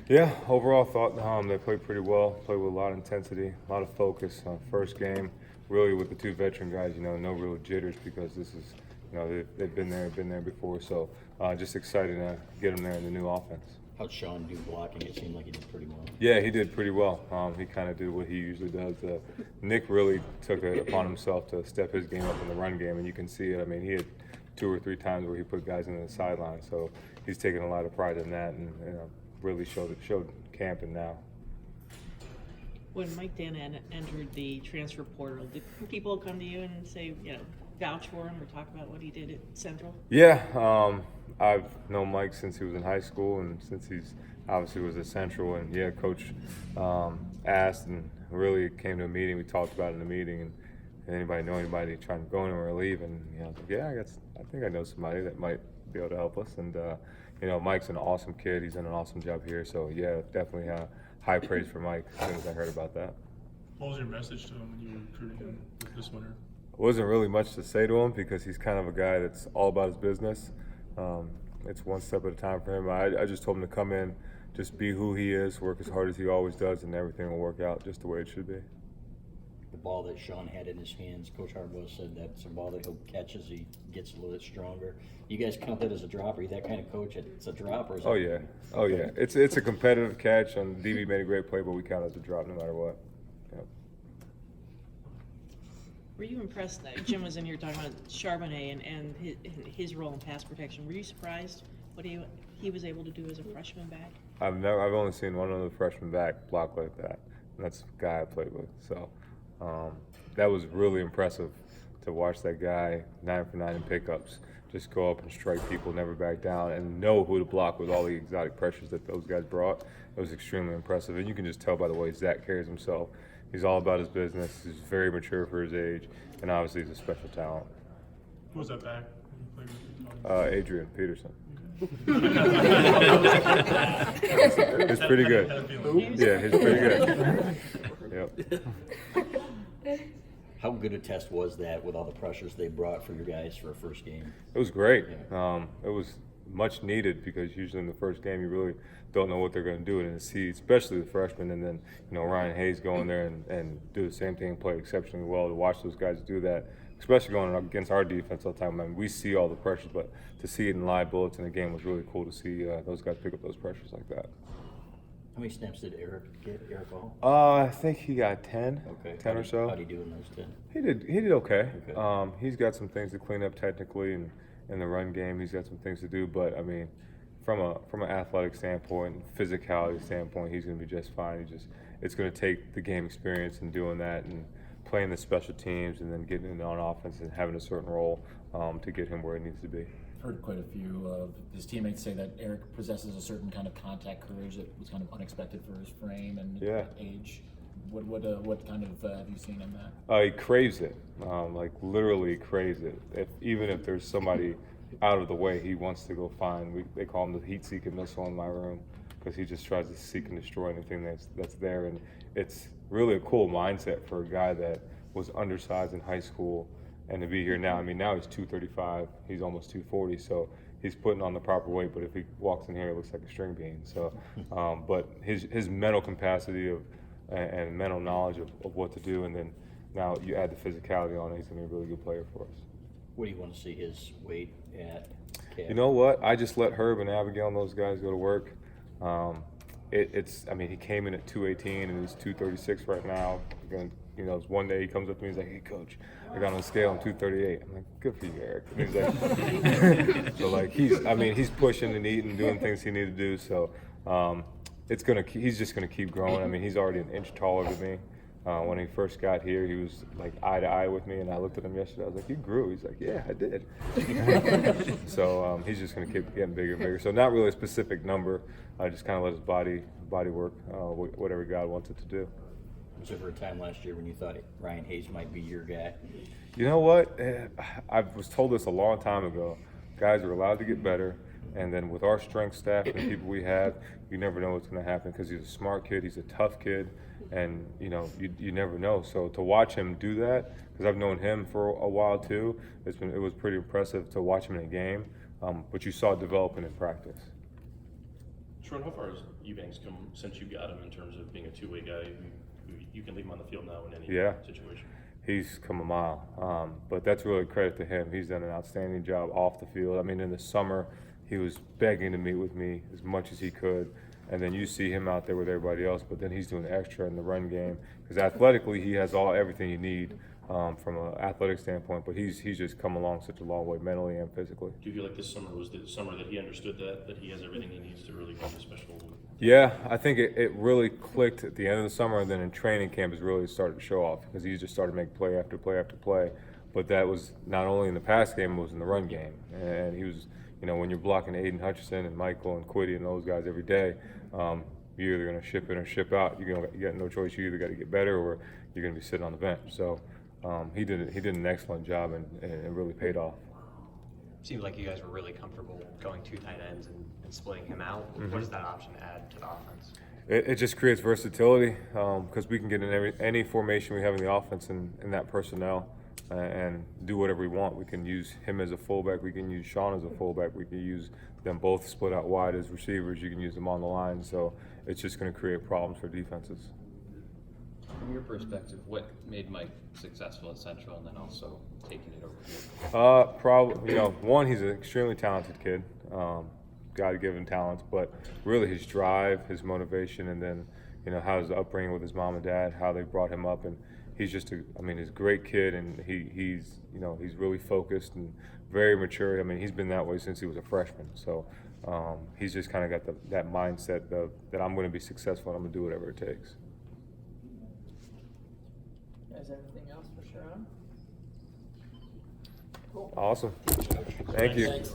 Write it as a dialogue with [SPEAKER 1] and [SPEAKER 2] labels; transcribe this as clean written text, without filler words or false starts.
[SPEAKER 1] Yeah, overall thought they played pretty well. Played with a lot of intensity, a lot of focus. First game, really with the two veteran guys, no real jitters because this is, they've been there before. So just excited to get them there in the new offense.
[SPEAKER 2] How'd Sean do blocking? It seemed like he did pretty well.
[SPEAKER 1] Yeah, he did pretty well. He kind of did what he usually does. Nick really took it upon himself to step his game up in the run game, and you can see it. I mean, he had 2 or 3 times where he put guys into the sideline, so he's taking a lot of pride in that, and really showed camping now.
[SPEAKER 3] When Mike Dan entered the transfer portal, did people come to you and say, vouch for him or talk about what he did at Central?
[SPEAKER 1] Yeah, I've known Mike since he was in high school and since he's obviously was at Central. And yeah, Coach asked and really came to a meeting. We talked about it in the meeting. And anybody know anybody trying to go anywhere or leave? And I was like, yeah, I think I know somebody that might be able to help us. And Mike's an awesome kid. He's done an awesome job here. So yeah, definitely high praise for Mike as soon as I heard about that.
[SPEAKER 4] What was your message to him when you were recruiting him this winter?
[SPEAKER 1] Wasn't really much to say to him because he's kind of a guy that's all about his business. It's one step at a time for him. I just told him to come in, just be who he is, work as hard as he always does, and everything will work out just the way it should be.
[SPEAKER 2] The ball that Sean had in his hands, Coach Hardwell said that's a ball that he'll catch as he gets a little bit stronger. You guys count that as a drop? Are you that kind of coach? It's a drop, or is
[SPEAKER 1] Oh yeah. It's a competitive catch, and DB made a great play, but we count it as a drop no matter what. Yep.
[SPEAKER 3] Were you impressed that Jim was in here talking about Charbonnet and his role in pass protection? Were you surprised what he was able to do as a freshman back?
[SPEAKER 1] I've only seen one other freshman back block like that, and that's the guy I played with. So that was really impressive to watch that guy 9 for 9 in pickups, just go up and strike people, never back down, and know who to block with all the exotic pressures that those guys brought. It was extremely impressive, and you can just tell by the way Zach carries himself. He's all about his business. He's very mature for his age, and obviously he's a special talent.
[SPEAKER 4] Who was that back when you played with?
[SPEAKER 1] Adrian Peterson. It's pretty good. Yeah, he's pretty good. Yep.
[SPEAKER 2] How good a test was that with all the pressures they brought for your guys for a first game?
[SPEAKER 1] It was great. It was much needed because usually in the first game you really don't know what they're going to do, and to see especially the freshmen, and then Ryan Hayes go in there and do the same thing and play exceptionally well. To watch those guys do that, especially going up against our defense all the time. I mean, we see all the pressures, but to see it in live bullets in the game was really cool to see those guys pick up those pressures like that.
[SPEAKER 2] How many snaps did Eric get? Eric Hall?
[SPEAKER 1] I think he got 10,
[SPEAKER 2] Okay.
[SPEAKER 1] 10 or so.
[SPEAKER 2] How'd he do in those 10?
[SPEAKER 1] He did okay. He's got some things to clean up technically, and in the run game, he's got some things to do. But I mean, from an athletic standpoint, physicality standpoint, he's going to be just fine. It's going to take the game experience and doing that, and playing the special teams, and then getting in on offense and having a certain role to get him where he needs to be.
[SPEAKER 5] Heard quite a few of his teammates say that Eric possesses a certain kind of contact courage that was kind of unexpected for his frame and age. What kind of have you seen in that?
[SPEAKER 1] He craves it, like literally craves it. Even if there's somebody out of the way, he wants to go find. They call him the heat-seeking missile in my room because he just tries to seek and destroy anything that's there. And it's really a cool mindset for a guy that was undersized in high school and to be here now. I mean, now he's 235. He's almost 240. So he's putting on the proper weight. But if he walks in here, it looks like a string bean. So, but his mental capacity and mental knowledge of what to do, and then now you add the physicality on it, he's going to be a really good player for us.
[SPEAKER 2] What do you want to see his weight at?
[SPEAKER 1] You know what? I just let Herb and Abigail and those guys go to work. I mean, he came in at 218 and he's 236 right now. Again, one day he comes up to me, he's like, "Hey, coach, I got on the scale, I'm 238." I'm like, "Good for you, Eric." And he's like, so like he's pushing and eating, doing things he needs to do. So he's just gonna keep growing. I mean, he's already an inch taller than me. When he first got here, he was like eye to eye with me, and I looked at him yesterday. I was like, "You grew." He's like, "Yeah, I did." So he's just going to keep getting bigger and bigger. So not really a specific number. I just kind of let his body work, whatever God wants it to do.
[SPEAKER 2] Was there ever a time last year when you thought Ryan Hayes might be your guy?
[SPEAKER 1] You know what? I was told this a long time ago. Guys are allowed to get better. And then with our strength staff and the people we have, you never know what's going to happen because he's a smart kid, he's a tough kid, and you never know. So to watch him do that, because I've known him for a while too, it was pretty impressive to watch him in a game. But you saw it developing in practice.
[SPEAKER 6] Sherrone, how far has Eubanks come since you got him in terms of being a two-way guy? You can leave him on the field now in any situation.
[SPEAKER 1] He's come a mile, but that's really credit to him. He's done an outstanding job off the field. I mean, in the summer, he was begging to meet with me as much as he could, and then you see him out there with everybody else, but then he's doing extra in the run game because athletically he has everything you need from an athletic standpoint, but he's just come along such a long way mentally and physically.
[SPEAKER 6] Do you feel like this summer was the summer that he understood that he has everything he needs to really be a special?
[SPEAKER 1] Yeah, I think it really clicked at the end of the summer, and then in training camp it really started to show off because he just started to make play after play after play. But that was not only in the pass game, it was in the run game. And he was, when you're blocking Aiden Hutchinson and Michael and Quiddy and those guys every day, you're either going to ship in or ship out. You got no choice. You either got to get better or you're going to be sitting on the bench. So he did an excellent job, and it really paid off.
[SPEAKER 7] Seems like you guys were really comfortable going two tight ends and splitting him out. What does that option add to the offense?
[SPEAKER 1] It just creates versatility because we can get in any formation we have in the offense in that personnel and do whatever we want. We can use him as a fullback. We can use Sean as a fullback. We can use them both split out wide as receivers. You can use them on the line. So it's just going to create problems for defenses.
[SPEAKER 8] From your perspective, what made Mike successful at Central and then also taking it over here?
[SPEAKER 1] Probably, one, he's an extremely talented kid. God-given talents, but really his drive, his motivation, and then, how his upbringing with his mom and dad, how they brought him up, and he's just he's a great kid, and he's really focused and very mature. I mean, he's been that way since he was a freshman, so he's just kind of got that mindset that I'm going to be successful and I'm going to do whatever it takes.
[SPEAKER 9] Is everything else for Sherrone? Cool.
[SPEAKER 1] Awesome. Thank you.